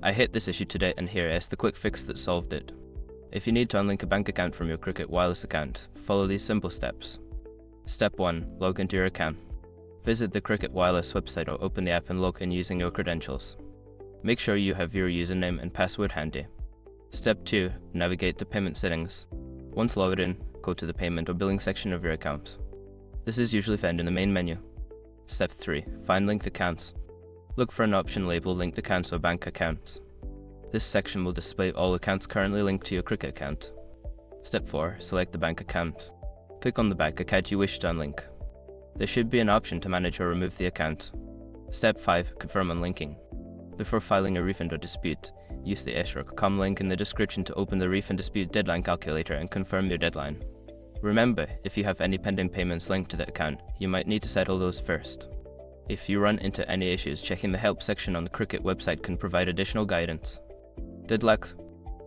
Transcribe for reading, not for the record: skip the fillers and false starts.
I hit this issue today, and here is the quick fix that solved it. If you need to unlink a bank account from your Cricket Wireless account, follow these simple steps. Step 1. Log into your account. Visit the Cricket Wireless website or open the app and log in using your credentials. Make sure you have your username and password handy. Step 2. Navigate to payment settings. Once logged in, go to the payment or billing section of your account. This is usually found in the main menu. Step 3. Find linked accounts. Look for an option labeled linked accounts or bank accounts. This section will display all accounts currently linked to your Cricket account. Step 4. Select the bank account. Click on the bank account you wish to unlink. There should be an option to manage or remove the account. Step 5. Confirm unlinking. Before filing a refund or dispute, use the s.com link in the description to open the refund dispute deadline calculator and confirm your deadline. Remember, if you have any pending payments linked to the account, you might need to settle those first. If you run into any issues, checking the help section on the Cricket website can provide additional guidance. Good luck!